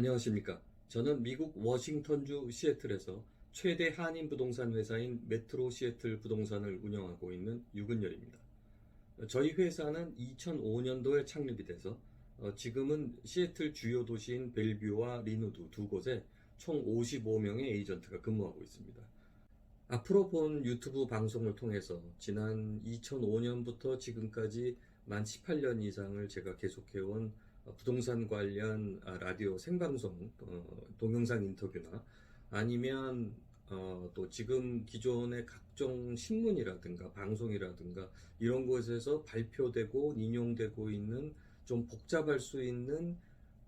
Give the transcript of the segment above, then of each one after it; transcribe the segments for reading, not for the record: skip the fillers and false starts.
안녕하십니까. 저는 미국 워싱턴주 시애틀에서 최대 한인 부동산 회사인 메트로 시애틀 부동산을 운영하고 있는 유근열입니다. 저희 회사는 2005년도에 창립이 돼서 지금은 시애틀 주요 도시인 벨뷰와 리누드 두 곳에 총 55명의 에이전트가 근무하고 있습니다. 앞으로 본 유튜브 방송을 통해서 지난 2005년부터 지금까지 만 18년 이상을 제가 계속해온 부동산 관련 라디오 생방송, 동영상 인터뷰나 아니면 또 지금 기존의 각종 신문이라든가 방송이라든가 이런 곳에서 발표되고 인용되고 있는 좀 복잡할 수 있는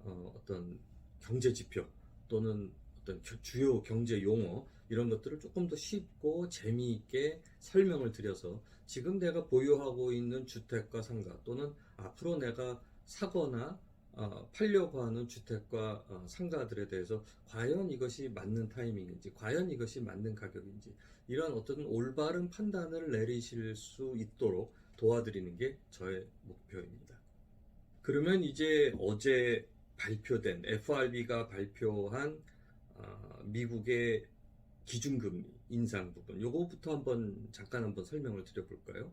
어떤 경제 지표 또는 어떤 주요 경제 용어 이런 것들을 조금 더 쉽고 재미있게 설명을 드려서 지금 내가 보유하고 있는 주택과 상가 또는 앞으로 내가 사거나 팔려고 하는 주택과 상가들에 대해서 과연 이것이 맞는 타이밍인지 과연 이것이 맞는 가격인지 이런 어떤 올바른 판단을 내리실 수 있도록 도와드리는 게 저의 목표입니다. 그러면 이제 어제 발표된 FRB가 발표한 미국의 기준금리 인상 부분 요거부터 잠깐 한번 설명을 드려볼까요?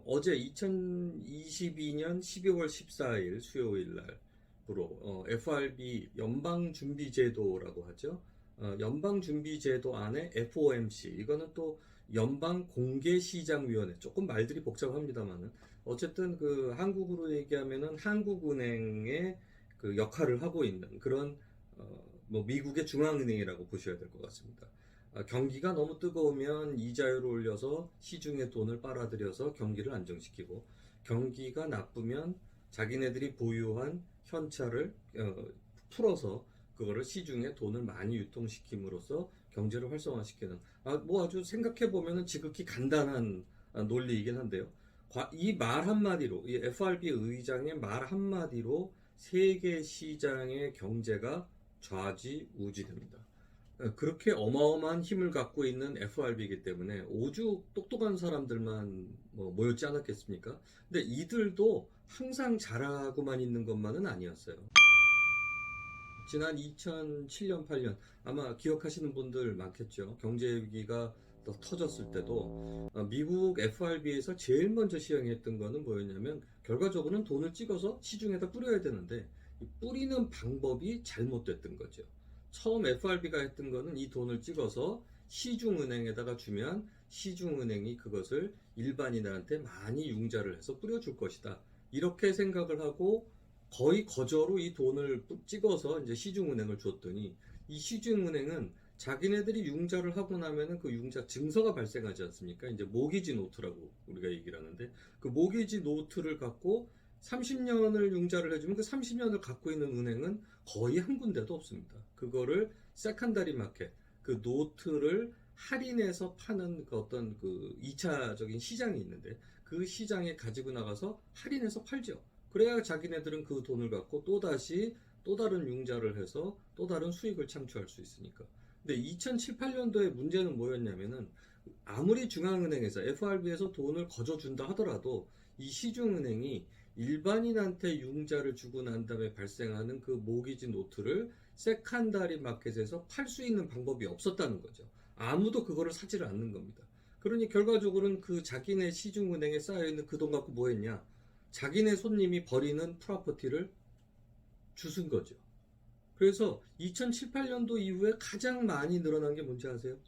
어제 2022년 12월 14일 수요일 날부로 FRB 연방준비제도라고 하죠. 연방준비제도 안에 FOMC 이거는 또 연방공개시장위원회 조금 말들이 복잡합니다만은 어쨌든 그 한국으로 얘기하면은 한국은행의 그 역할을 하고 있는 그런 뭐 미국의 중앙은행이라고 보셔야 될 것 같습니다. 경기가 너무 뜨거우면 이자율을 올려서 시중에 돈을 빨아들여서 경기를 안정시키고 경기가 나쁘면 자기네들이 보유한 현찰을 풀어서 그거를 시중에 돈을 많이 유통시킴으로써 경제를 활성화시키는 뭐 아주 생각해 보면은 지극히 간단한 논리이긴 한데요. 이 말 한마디로 이 FRB 의장의 말 한마디로 세계 시장의 경제가 좌지우지됩니다. 그렇게 어마어마한 힘을 갖고 있는 FRB이기 때문에 오죽 똑똑한 사람들만 모였지 않았겠습니까? 근데 이들도 항상 잘하고만 있는 것만은 아니었어요. 지난 2007년, 8년 아마 기억하시는 분들 많겠죠. 경제 위기가 터졌을 때도 미국 FRB에서 제일 먼저 시행했던 거는 뭐였냐면 결과적으로는 돈을 찍어서 시중에다 뿌려야 되는데 뿌리는 방법이 잘못됐던 거죠. 처음 FRB가 했던 거는 이 돈을 찍어서 시중은행에다가 주면 시중은행이 그것을 일반인한테 많이 융자를 해서 뿌려줄 것이다. 이렇게 생각을 하고 거의 거저로 이 돈을 찍어서 이제 시중은행을 줬더니 이 시중은행은 자기네들이 융자를 하고 나면은 그 융자 증서가 발생하지 않습니까? 이제 모기지 노트라고 우리가 얘기를 하는데 그 모기지 노트를 갖고 30년을 융자를 해주면 그 30년을 갖고 있는 은행은 거의 한 군데도 없습니다. 그거를 세컨다리 마켓, 그 노트를 할인해서 파는 그 어떤 그 2차적인 시장이 있는데 그 시장에 가지고 나가서 할인해서 팔죠. 그래야 자기네들은 그 돈을 갖고 또다시 또 다른 융자를 해서 또 다른 수익을 창출할 수 있으니까. 근데 2007, 8년도의 문제는 뭐였냐면은 아무리 중앙은행에서 FRB에서 돈을 거저준다 하더라도 이 시중은행이 일반인한테 융자를 주고 난 다음에 발생하는 그 모기지 노트를 세컨다리 마켓에서 팔 수 있는 방법이 없었다는 거죠. 아무도 그거를 사지를 않는 겁니다. 그러니 결과적으로는 그 자기네 시중은행에 쌓여있는 그 돈 갖고 뭐 했냐? 자기네 손님이 버리는 프로퍼티를 주순 거죠. 그래서 2007, 8년도 이후에 가장 많이 늘어난 게 뭔지 아세요?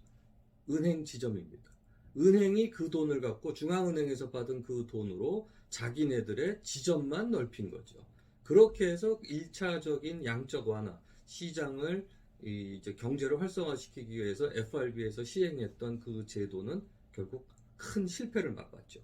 은행 지점입니다. 은행이 그 돈을 갖고 중앙은행에서 받은 그 돈으로 자기네들의 지점만 넓힌 거죠. 그렇게 해서 1차적인 양적 완화, 시장을 이제 경제를 활성화시키기 위해서 FRB에서 시행했던 그 제도는 결국 큰 실패를 맛봤죠.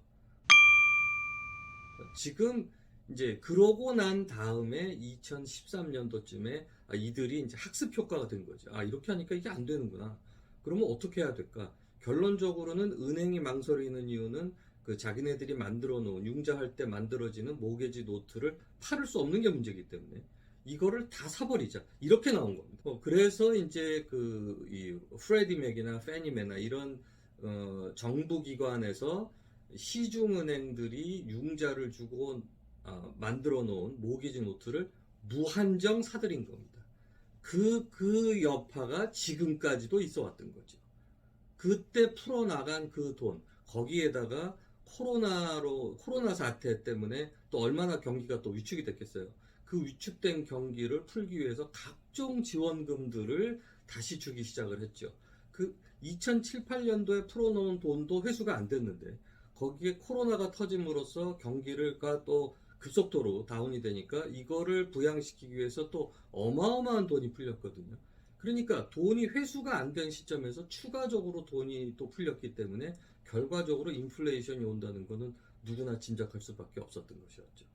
지금 이제 그러고 난 다음에 2013년도쯤에 이들이 이제 학습 효과가 된 거죠. 이렇게 하니까 이게 안 되는구나. 그러면 어떻게 해야 될까? 결론적으로는 은행이 망설이는 이유는 그 자기네들이 만들어 놓은 융자할 때 만들어지는 모게지 노트를 팔을 수 없는 게 문제이기 때문에 이거를 다 사버리자 이렇게 나온 겁니다. 그래서 이제 이 프레디 맥이나 페니메나 이런 정부 기관에서 시중은행들이 융자를 주고 만들어 놓은 모기지 노트를 무한정 사들인 겁니다. 그 여파가 지금까지도 있어 왔던 거죠. 그때 풀어나간 그 돈, 거기에다가 코로나 사태 때문에 또 얼마나 경기가 또 위축이 됐겠어요. 그 위축된 경기를 풀기 위해서 각종 지원금들을 다시 주기 시작을 했죠. 그 2007, 8년도에 풀어놓은 돈도 회수가 안 됐는데 거기에 코로나가 터짐으로써 경기가 또 급속도로 다운이 되니까 이거를 부양시키기 위해서 또 어마어마한 돈이 풀렸거든요. 그러니까 돈이 회수가 안 된 시점에서 추가적으로 돈이 또 풀렸기 때문에 결과적으로 인플레이션이 온다는 것은 누구나 짐작할 수밖에 없었던 것이었죠.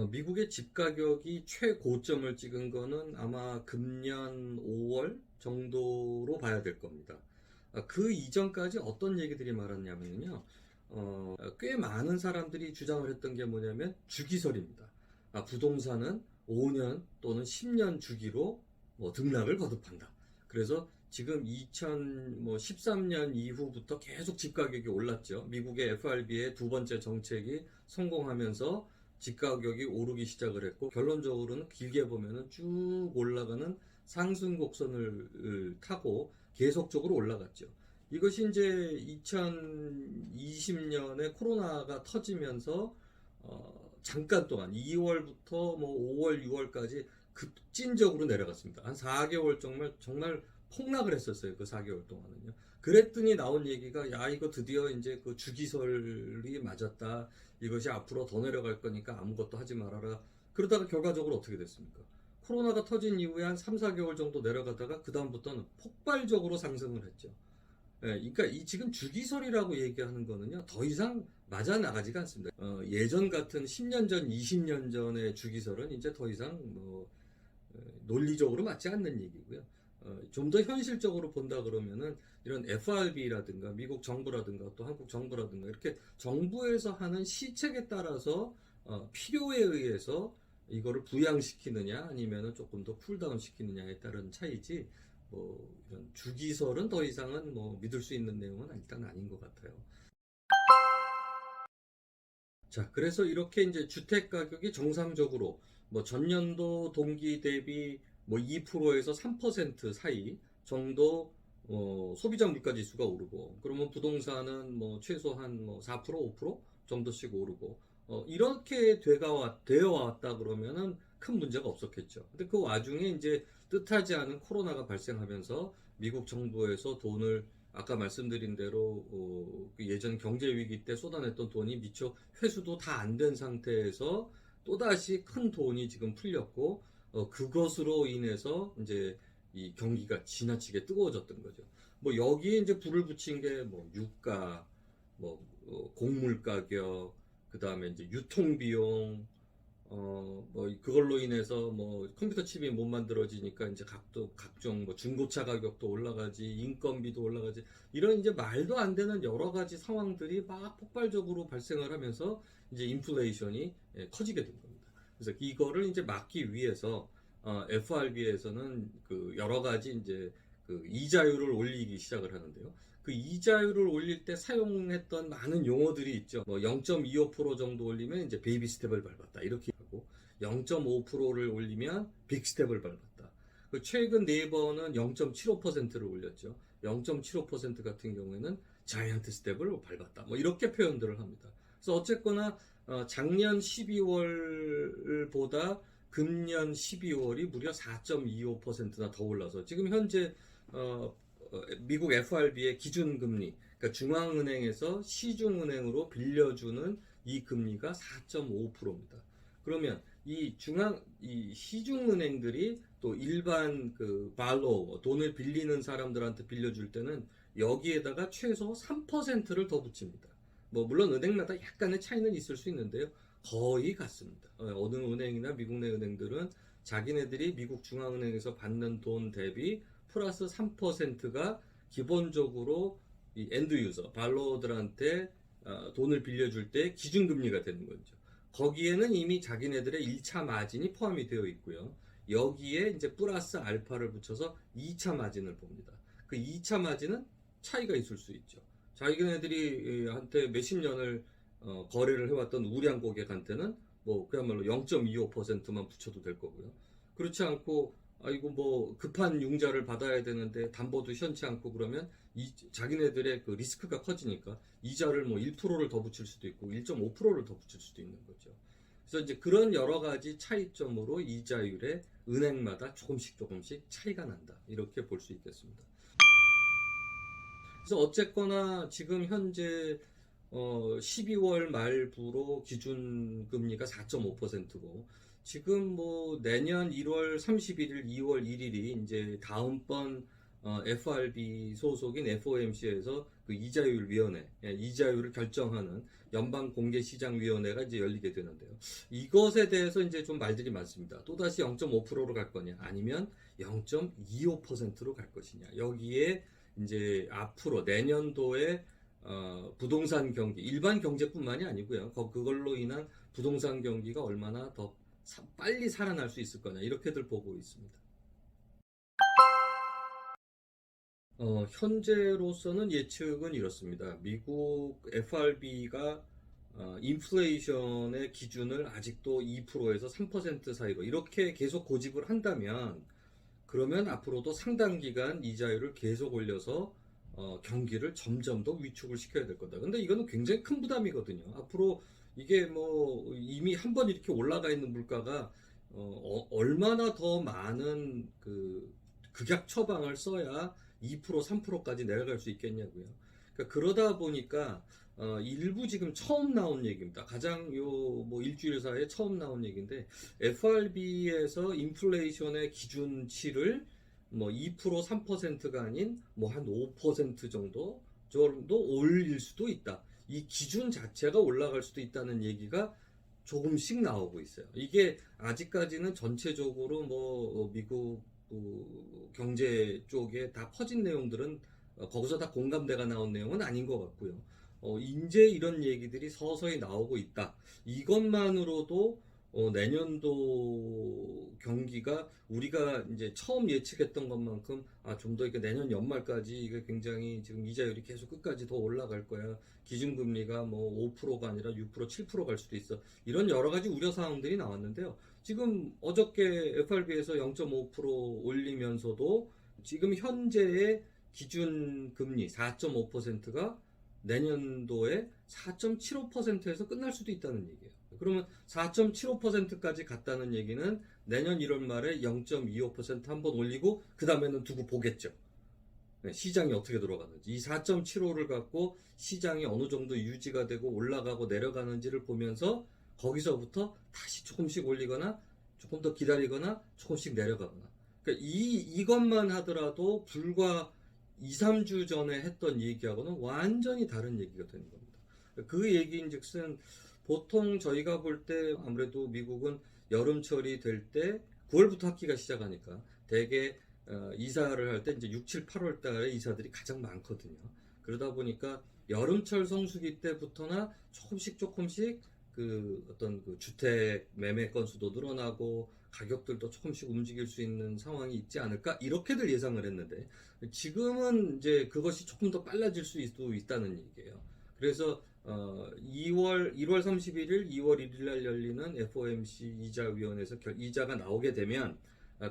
미국의 집 가격이 최고점을 찍은 거는 아마 금년 5월 정도로 봐야 될 겁니다. 그 이전까지 어떤 얘기들이 많았냐면요. 꽤 많은 사람들이 주장을 했던 게 뭐냐면 주기설입니다. 부동산은 5년 또는 10년 주기로 등락을 거듭한다. 그래서 지금 2013년 이후부터 계속 집 가격이 올랐죠. 미국의 FRB의 두 번째 정책이 성공하면서 집 가격이 오르기 시작을 했고 결론적으로는 길게 보면은 쭉 올라가는 상승 곡선을 타고 계속적으로 올라갔죠. 이것이 이제 2020년에 코로나가 터지면서 잠깐 동안 2월부터 뭐 5월, 6월까지 급진적으로 내려갔습니다. 한 4개월 정말 폭락을 했었어요. 그 4개월 동안은요. 그랬더니 나온 얘기가 야 이거 드디어 이제 그 주기설이 맞았다. 이것이 앞으로 더 내려갈 거니까 아무것도 하지 말아라. 그러다가 결과적으로 어떻게 됐습니까? 코로나가 터진 이후에 한 3, 4개월 정도 내려가다가 그 다음부터는 폭발적으로 상승을 했죠. 그러니까 이 지금 주기설이라고 얘기하는 거는요 더 이상 맞아 나가지가 않습니다. 예전 같은 10년 전, 20년 전의 주기설은 이제 더 이상 논리적으로 맞지 않는 얘기고요. 좀 더 현실적으로 본다 그러면은 이런 FRB라든가 미국 정부라든가 또 한국 정부라든가 이렇게 정부에서 하는 시책에 따라서 필요에 의해서 이거를 부양시키느냐 아니면은 조금 더 쿨다운 시키느냐에 따른 차이지 이런 주기설은 더 이상은 믿을 수 있는 내용은 일단 아닌 것 같아요. 자, 그래서 이렇게 이제 주택 가격이 정상적으로 전년도 동기 대비 2%에서 3% 사이 정도 소비자 물가 지수가 오르고 그러면 부동산은 최소한 4%, 5% 정도씩 오르고 이렇게 되어 왔다 그러면은 큰 문제가 없었겠죠. 근데 그 와중에 이제 뜻하지 않은 코로나가 발생하면서 미국 정부에서 돈을 아까 말씀드린 대로 예전 경제 위기 때 쏟아냈던 돈이 미처 회수도 다 안 된 상태에서 또다시 큰 돈이 지금 풀렸고 그것으로 인해서 이제 이 경기가 지나치게 뜨거워졌던 거죠. 여기에 이제 불을 붙인 게 유가, 곡물 가격, 그 다음에 이제 유통비용, 그걸로 인해서 컴퓨터 칩이 못 만들어지니까 이제 각종 중고차 가격도 올라가지, 인건비도 올라가지, 이런 이제 말도 안 되는 여러 가지 상황들이 막 폭발적으로 발생을 하면서 이제 인플레이션이 커지게 된 겁니다. 그래서 이거를 이제 막기 위해서, FRB에서는 그 여러 가지 이제 그 이자율을 올리기 시작을 하는데요. 그 이자율을 올릴 때 사용했던 많은 용어들이 있죠. 0.25% 정도 올리면 이제 베이비 스텝을 밟았다. 이렇게 하고 0.5%를 올리면 빅 스텝을 밟았다. 최근 네이버는 0.75%를 올렸죠. 0.75% 같은 경우에는 자이언트 스텝을 밟았다. 이렇게 표현들을 합니다. 그래서 어쨌거나 작년 12월보다 금년 12월이 무려 4.25%나 더 올라서 지금 현재 미국 FRB의 기준금리, 그러니까 중앙은행에서 시중은행으로 빌려주는 이 금리가 4.5%입니다. 그러면 이 시중은행들이 또 일반 그 발로 돈을 빌리는 사람들한테 빌려줄 때는 여기에다가 최소 3%를 더 붙입니다. 물론 은행마다 약간의 차이는 있을 수 있는데요. 거의 같습니다. 어느 은행이나 미국 내 은행들은 자기네들이 미국 중앙은행에서 받는 돈 대비 플러스 3%가 기본적으로 이 엔드 유저, 발로들한테 돈을 빌려줄 때 기준금리가 되는 거죠. 거기에는 이미 자기네들의 1차 마진이 포함이 되어 있고요. 여기에 이제 플러스 알파를 붙여서 2차 마진을 봅니다. 그 2차 마진은 차이가 있을 수 있죠. 자기네들이 한테 몇십 년을 거래를 해왔던 우량 고객한테는 뭐 그야말로 0.25%만 붙여도 될 거고요. 그렇지 않고 이거 뭐 급한 융자를 받아야 되는데 담보도 현치 않고 그러면 자기네들의 그 리스크가 커지니까 이자를 뭐 1%를 더 붙일 수도 있고 1.5%를 더 붙일 수도 있는 거죠. 그래서 이제 그런 여러 가지 차이점으로 이자율에 은행마다 조금씩 차이가 난다. 이렇게 볼 수 있겠습니다. 그래서 어쨌거나 지금 현재 12월 말부로 기준금리가 4.5%고 지금 뭐 내년 1월 31일, 2월 1일이 이제 다음번 FRB 소속인 FOMC에서 그 이자율위원회, 이자율을 결정하는 연방공개시장위원회가 이제 열리게 되는데요. 이것에 대해서 이제 좀 말들이 많습니다. 또다시 0.5%로 갈 거냐, 아니면 0.25%로 갈 것이냐. 여기에 이제 앞으로 내년도에 부동산 경기, 일반 경제뿐만이 아니고요. 그걸로 인한 부동산 경기가 얼마나 더 빨리 살아날 수 있을 거냐, 이렇게들 보고 있습니다. 현재로서는 예측은 이렇습니다. 미국 FRB가 인플레이션의 기준을 아직도 2%에서 3% 사이로 이렇게 계속 고집을 한다면, 그러면 앞으로도 상당 기간 이자율을 계속 올려서 경기를 점점 더 위축을 시켜야 될 거다. 근데 이거는 굉장히 큰 부담이거든요. 앞으로 이게 뭐 이미 한번 이렇게 올라가 있는 물가가 얼마나 더 많은 그 극약 처방을 써야 2% 3%까지 내려갈 수 있겠냐고요. 그러니까 그러다 보니까 일부 지금 처음 나온 얘기입니다. 가장 뭐 일주일 사이에 처음 나온 얘기인데, FRB에서 인플레이션의 기준치를 뭐 2% 3%가 아닌 뭐 한 5% 정도 올릴 수도 있다. 이 기준 자체가 올라갈 수도 있다는 얘기가 조금씩 나오고 있어요. 이게 아직까지는 전체적으로 뭐 미국 경제 쪽에 다 퍼진 내용들은 거기서 다 공감대가 나온 내용은 아닌 것 같고요. 이제 이런 얘기들이 서서히 나오고 있다. 이것만으로도 내년도 경기가 우리가 이제 처음 예측했던 것만큼 좀 더 이렇게 내년 연말까지 이게 굉장히 지금 이자율이 계속 끝까지 더 올라갈 거야. 기준금리가 뭐 5%가 아니라 6%, 7% 갈 수도 있어. 이런 여러 가지 우려 사항들이 나왔는데요. 지금 어저께 FRB에서 0.5% 올리면서도 지금 현재의 기준금리 4.5%가 내년도에 4.75%에서 끝날 수도 있다는 얘기예요. 그러면 4.75%까지 갔다는 얘기는 내년 1월 말에 0.25% 한번 올리고 그 다음에는 두고 보겠죠. 시장이 어떻게 돌아가는지. 이 4.75를 갖고 시장이 어느 정도 유지가 되고 올라가고 내려가는지를 보면서 거기서부터 다시 조금씩 올리거나 조금 더 기다리거나 조금씩 내려가거나. 그러니까 이것만 하더라도 불과 2, 3주 전에 했던 얘기하고는 완전히 다른 얘기가 되는 겁니다. 그 얘기인 즉슨 보통 저희가 볼 때 아무래도 미국은 여름철이 될 때 9월부터 학기가 시작하니까 대개 이사를 할 때 이제 6, 7, 8월 달에 이사들이 가장 많거든요. 그러다 보니까 여름철 성수기 때부터나 조금씩 그 어떤 그 주택 매매 건수도 늘어나고 가격들도 조금씩 움직일 수 있는 상황이 있지 않을까, 이렇게들 예상을 했는데 지금은 이제 그것이 조금 더 빨라질 수도 있다는 얘기예요. 그래서 1월 31일, 2월 1일 날 열리는 FOMC 이자위원회에서 이자가 나오게 되면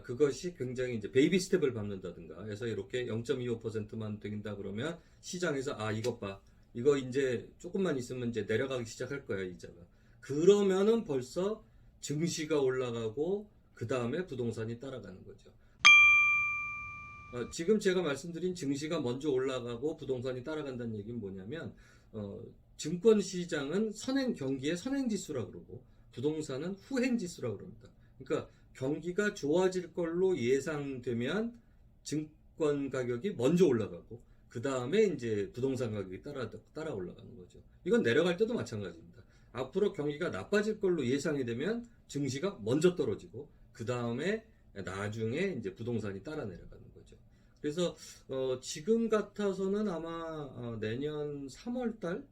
그것이 굉장히 이제 베이비 스텝을 밟는다든가 해서 이렇게 0.25%만 된다 그러면 시장에서 이것 봐, 이거 이제 조금만 있으면 이제 내려가기 시작할 거야, 이자가. 그러면은 벌써 증시가 올라가고 그 다음에 부동산이 따라가는 거죠. 지금 제가 말씀드린 증시가 먼저 올라가고 부동산이 따라간다는 얘기는 뭐냐면 증권시장은 경기의 선행지수라고 그러고 부동산은 후행지수라고 그럽니다. 그러니까 경기가 좋아질 걸로 예상되면 증권 가격이 먼저 올라가고 그 다음에 이제 부동산 가격이 따라 올라가는 거죠. 이건 내려갈 때도 마찬가지입니다. 앞으로 경기가 나빠질 걸로 예상이 되면 증시가 먼저 떨어지고 그 다음에 나중에 이제 부동산이 따라 내려가는 거죠. 그래서 지금 같아서는 아마 내년 3월 달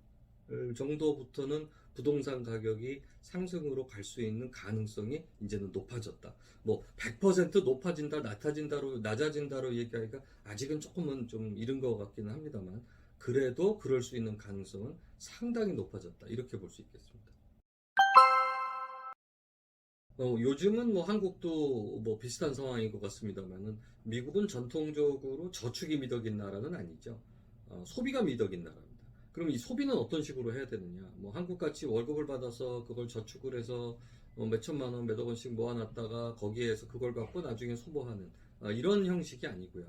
정도부터는 부동산 가격이 상승으로 갈 수 있는 가능성이 이제는 높아졌다. 뭐 100% 높아진다, 낮아진다로 얘기하기가 아직은 조금은 좀 이른 것 같기는 합니다만, 그래도 그럴 수 있는 가능성은 상당히 높아졌다. 이렇게 볼 수 있겠습니다. 요즘은 뭐 한국도 뭐 비슷한 상황인 것 같습니다만은 미국은 전통적으로 저축이 미덕인 나라는 아니죠. 소비가 미덕인 나라입니다. 그럼 이 소비는 어떤 식으로 해야 되느냐? 뭐 한국같이 월급을 받아서 그걸 저축을 해서 몇 천만 원, 몇억 원씩 모아놨다가 거기에서 그걸 갖고 나중에 소모하는 이런 형식이 아니고요.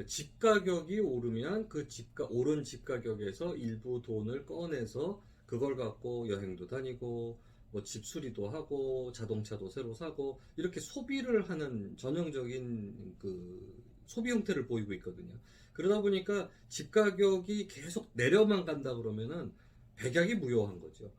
집 가격이 오르면 그 오른 집 가격에서 일부 돈을 꺼내서 그걸 갖고 여행도 다니고 뭐 집수리도 하고 자동차도 새로 사고 이렇게 소비를 하는 전형적인 그 소비 형태를 보이고 있거든요. 그러다 보니까 집 가격이 계속 내려만 간다 그러면은 백약이 무효한 거죠.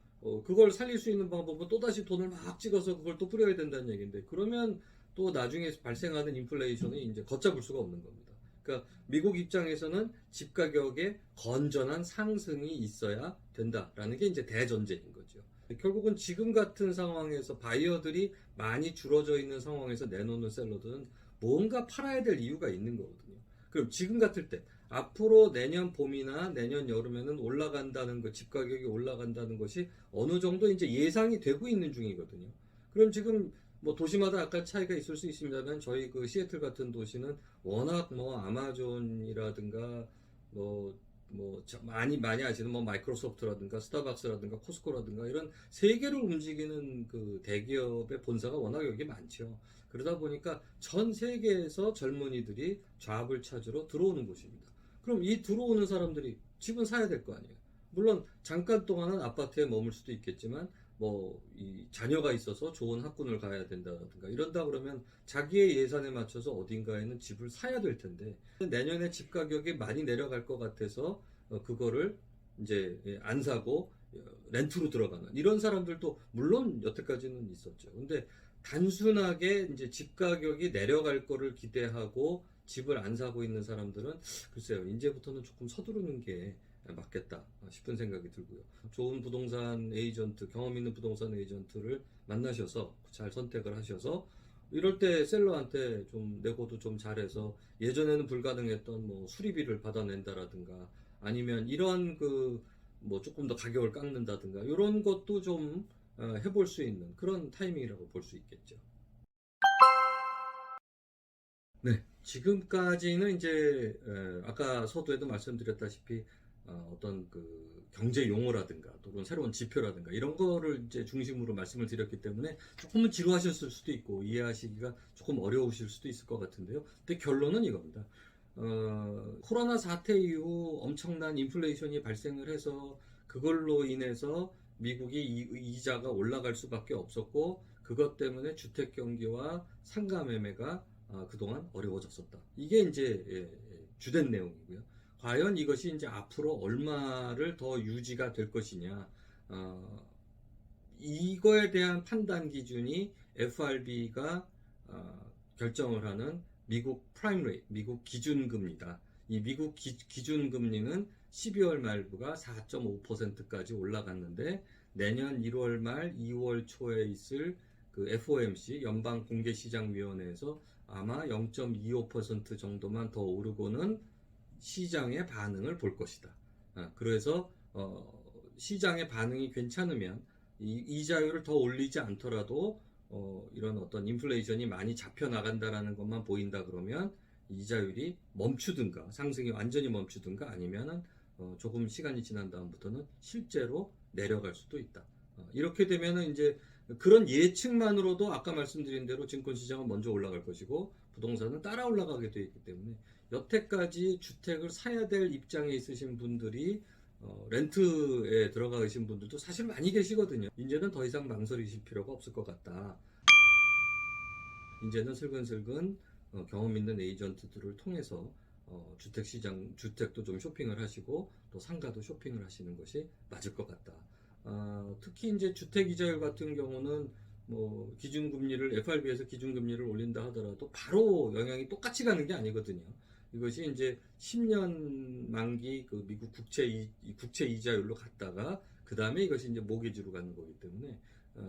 그걸 살릴 수 있는 방법은 또다시 돈을 막 찍어서 그걸 또 뿌려야 된다는 얘기인데 그러면 또 나중에 발생하는 인플레이션이 이제 걷잡을 수가 없는 겁니다. 그러니까 미국 입장에서는 집 가격의 건전한 상승이 있어야 된다라는 게 이제 대전제인 거죠. 결국은 지금 같은 상황에서 바이어들이 많이 줄어져 있는 상황에서 내놓는 샐러드는 뭔가 팔아야 될 이유가 있는 거거든요. 그럼 지금 같을 때 앞으로 내년 봄이나 내년 여름에는 올라간다는 거, 집 가격이 올라간다는 것이 어느 정도 이제 예상이 되고 있는 중이거든요. 그럼 지금 뭐 도시마다 약간 차이가 있을 수 있습니다만 저희 그 시애틀 같은 도시는 워낙 뭐 아마존이라든가 많이 아시는 뭐 마이크로소프트라든가 스타벅스라든가 코스코라든가 이런 세계를 움직이는 그 대기업의 본사가 워낙 여기 많죠. 그러다 보니까 전 세계에서 젊은이들이 잡을 찾으러 들어오는 곳입니다. 그럼 이 들어오는 사람들이 집은 사야 될 거 아니에요. 물론 잠깐 동안은 아파트에 머물 수도 있겠지만 뭐 이 자녀가 있어서 좋은 학군을 가야 된다든가 이런다 그러면 자기의 예산에 맞춰서 어딘가에는 집을 사야 될 텐데 내년에 집 가격이 많이 내려갈 것 같아서 그거를 이제 안 사고 렌트로 들어가는 이런 사람들도 물론 여태까지는 있었죠. 근데 단순하게 이제 집 가격이 내려갈 거를 기대하고 집을 안 사고 있는 사람들은 글쎄요, 이제부터는 조금 서두르는 게 맞겠다 싶은 생각이 들고요. 좋은 부동산 에이전트, 경험 있는 부동산 에이전트를 만나셔서 잘 선택을 하셔서 이럴 때 셀러한테 좀 내고도 좀 잘해서 예전에는 불가능했던 뭐 수리비를 받아낸다라든가 아니면 이런 그 뭐 조금 더 가격을 깎는다든가 이런 것도 좀 해볼 수 있는 그런 타이밍이라고 볼 수 있겠죠. 네, 지금까지는 이제 아까 서두에도 말씀드렸다시피 어떤 그 경제 용어라든가 또는 새로운 지표라든가 이런 거를 이제 중심으로 말씀을 드렸기 때문에 조금은 지루하셨을 수도 있고 이해하시기가 조금 어려우실 수도 있을 것 같은데요. 근데 결론은 이겁니다. 코로나 사태 이후 엄청난 인플레이션이 발생을 해서 그걸로 인해서 미국이 이자가 올라갈 수밖에 없었고 그것 때문에 주택 경기와 상가 매매가 그동안 어려워졌었다. 이게 이제 주된 내용이고요. 과연 이것이 이제 앞으로 얼마를 더 유지가 될 것이냐, 이거에 대한 판단 기준이 FRB가 결정을 하는 미국 프라임 레이트, 미국 기준금리다. 이 미국 기준금리는 12월 말부가 4.5%까지 올라갔는데 내년 1월 말 2월 초에 있을 그 FOMC 연방공개시장위원회에서 아마 0.25% 정도만 더 오르고는 시장의 반응을 볼 것이다. 그래서 시장의 반응이 괜찮으면 이자율을 더 올리지 않더라도 이런 어떤 인플레이션이 많이 잡혀 나간다라는 것만 보인다 그러면 이자율이 멈추든가 상승이 완전히 멈추든가 아니면은 조금 시간이 지난 다음부터는 실제로 내려갈 수도 있다. 이렇게 되면은 이제 그런 예측만으로도 아까 말씀드린 대로 증권시장은 먼저 올라갈 것이고 부동산은 따라 올라가게 되어 있기 때문에 여태까지 주택을 사야 될 입장에 있으신 분들이 렌트에 들어가 계신 분들도 사실 많이 계시거든요. 이제는 더 이상 망설이실 필요가 없을 것 같다. 이제는 슬근슬근 경험 있는 에이전트들을 통해서 주택도 좀 쇼핑을 하시고 또 상가도 쇼핑을 하시는 것이 맞을 것 같다. 특히 이제 주택 이자율 같은 경우는 뭐 기준금리를 FRB에서 기준금리를 올린다 하더라도 바로 영향이 똑같이 가는 게 아니거든요. 이것이 이제 10년 만기 그 미국 국채 이자율로 갔다가 그 다음에 이것이 이제 모기지로 가는 거기 때문에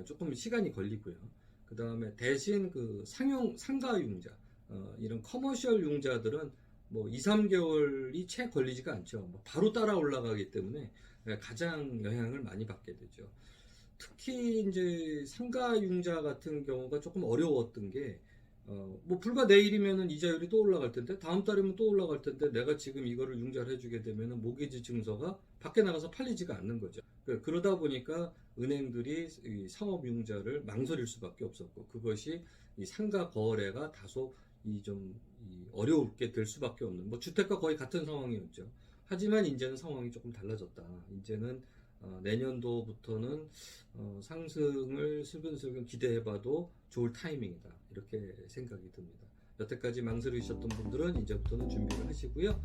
조금 시간이 걸리고요. 그 다음에 대신 그 상가융자 이런 커머셜 융자들은 뭐 2, 3개월이 채 걸리지가 않죠. 뭐 바로 따라 올라가기 때문에 가장 영향을 많이 받게 되죠. 특히 이제 상가융자 같은 경우가 조금 어려웠던 게, 뭐 불과 내일이면은 이자율이 또 올라갈 텐데, 다음 달이면 또 올라갈 텐데, 내가 지금 이거를 융자를 해주게 되면은 모기지 증서가 밖에 나가서 팔리지가 않는 거죠. 그러다 보니까 은행들이 이 상업융자를 망설일 수밖에 없었고, 그것이 이 상가 거래가 다소 어렵게 될 수밖에 없는, 뭐 주택과 거의 같은 상황이었죠. 하지만 이제는 상황이 조금 달라졌다. 이제는 내년도부터는 상승을 슬근슬근 기대해봐도 좋을 타이밍이다. 이렇게 생각이 듭니다. 여태까지 망설이셨던 분들은 이제부터는 준비를 하시고요.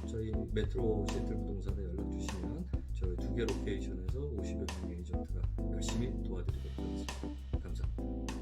저희 메트로 시애틀 부동산에 연락 주시면 저희 2개 로케이션에서 50여 명의 에이전트가 열심히 도와드리도록 하겠습니다. 감사합니다.